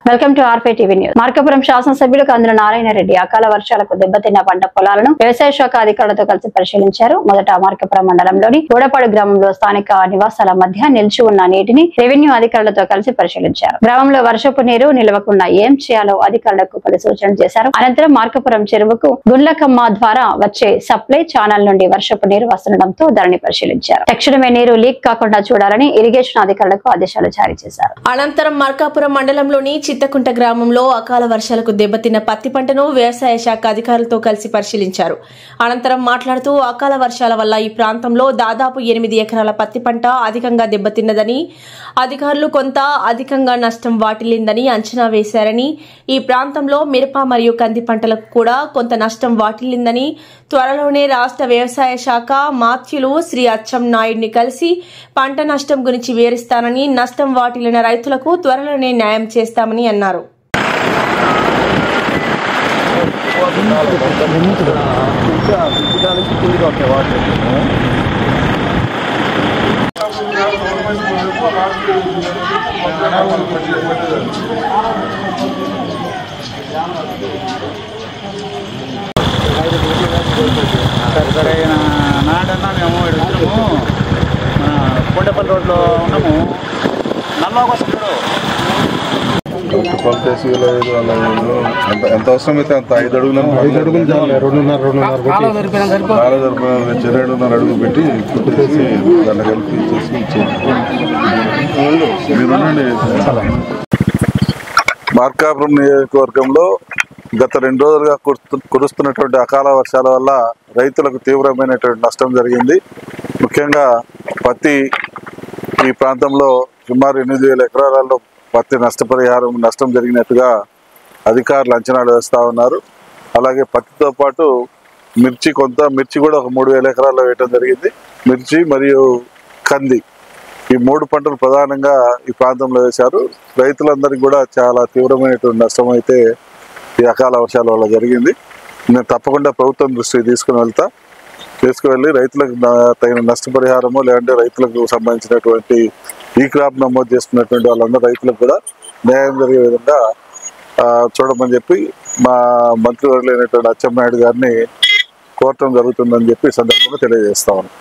Welcome to RP TV news. Markapuram శాసనసభ్యులు కందుల నారాయణ రెడ్డి అకాల వర్షాలకు దెబ్బతిన్న పంట పొలాలను వ్యవసాయ శాఖ అధికారులతో కలిసి పరిశీలించారు. మొదట మార్కాపురం మండలంలోని గూడపాడు గ్రామంలో స్థానిక నివాసాల మధ్య నిలిచి ఉన్న నీటిని రెవెన్యూ అధికారులతో కలిసి పరిశీలించారు. గ్రామంలో వర్షపు నీరు నిలవకుండా ఏం చేయాలో అధికారులకు పలు సూచనలు చేశారు. అనంతరం మార్కాపురం చెరువుకు గుండ్లకమ్మ ద్వారా వచ్చే సప్లై ఛానల్ నుండి వర్షపు నీరు వస్తుండటంతో ధరణి పరిశీలించారు. తక్షణమే నీరు లీక్ కాకుండా చూడాలని ఇరిగేషన్ అధికారులకు ఆదేశాలు జారీ చేశారు. అనంతరం మార్కాపురం మండలంలోని చిత్తకుంట గ్రామంలో అకాల వర్షాలకు దెబ్బతిన్న పత్తి పంటను వ్యవసాయ శాఖ అధికారులతో కలిసి పరిశీలించారు. అనంతరం మాట్లాడుతూ అకాల వర్షాల వల్ల ఈ ప్రాంతంలో దాదాపు 8 ఎకరాల పత్తి పంట అధికంగా దెబ్బతిన్నదని, అధికారులు కొంత అధికంగా నష్టం వాటిల్లిందని అంచనా వేశారని, ఈ ప్రాంతంలో మిరప మరియు కంది పంటలకు కూడా కొంత నష్టం వాటిల్లిందని, త్వరలోనే రాష్ట్ర వ్యవసాయ శాఖ మాత్యులు శ్రీ అచ్చం నాయుడిని కలిసి పంట నష్టం గురించి వివరిస్తానని, నష్టం వాటిల్లిన రైతులకు త్వరలోనే న్యాయం చేస్తామని అన్నారు. నాడన్నా మేము ఇడుతున్నాము కొండపల్లి రోడ్లో ఉన్నాము. ఎంత అవసరం అయితే అంత 5 అడుగులు 2.5 అడుగులు పెట్టి కుట్టేసి దాన్ని కలిపి మార్కాపురం నియోజకవర్గంలో గత 2 రోజులుగా కురుస్తున్నటువంటి అకాల వర్షాల వల్ల రైతులకు తీవ్రమైనటువంటి నష్టం జరిగింది. ముఖ్యంగా పత్తి ఈ ప్రాంతంలో సుమారు 8,000 ఎకరాలలో పత్తి నష్టం జరిగినట్టుగా అధికారులు అంచనాలు వేస్తూ ఉన్నారు. అలాగే పత్తితో పాటు మిర్చి కూడా ఒక 3,000 ఎకరాల్లో వేయడం జరిగింది. మిర్చి మరియు కంది ఈ 3 పంటలు ప్రధానంగా ఈ ప్రాంతంలో వేశారు. రైతులందరికీ కూడా చాలా తీవ్రమైనటువంటి నష్టం అయితే ఈ అకాల వర్షాల వల్ల జరిగింది. నేను తప్పకుండా ప్రభుత్వం దృష్టికి తీసుకువెళ్ళి రైతులకు తగిన నష్టపరిహారము లేదంటే రైతులకు సంబంధించినటువంటి ఈ క్రాప్ నమోదు చేసుకున్నటువంటి వాళ్ళందరూ రైతులకు కూడా న్యాయం జరిగే విధంగా చూడమని చెప్పి మా మంత్రివర్యులైనటువంటి అచ్చెన్నాయుడు గారిని కోరటం జరుగుతుందని చెప్పి ఈ సందర్భంగా తెలియజేస్తా ఉన్నాను.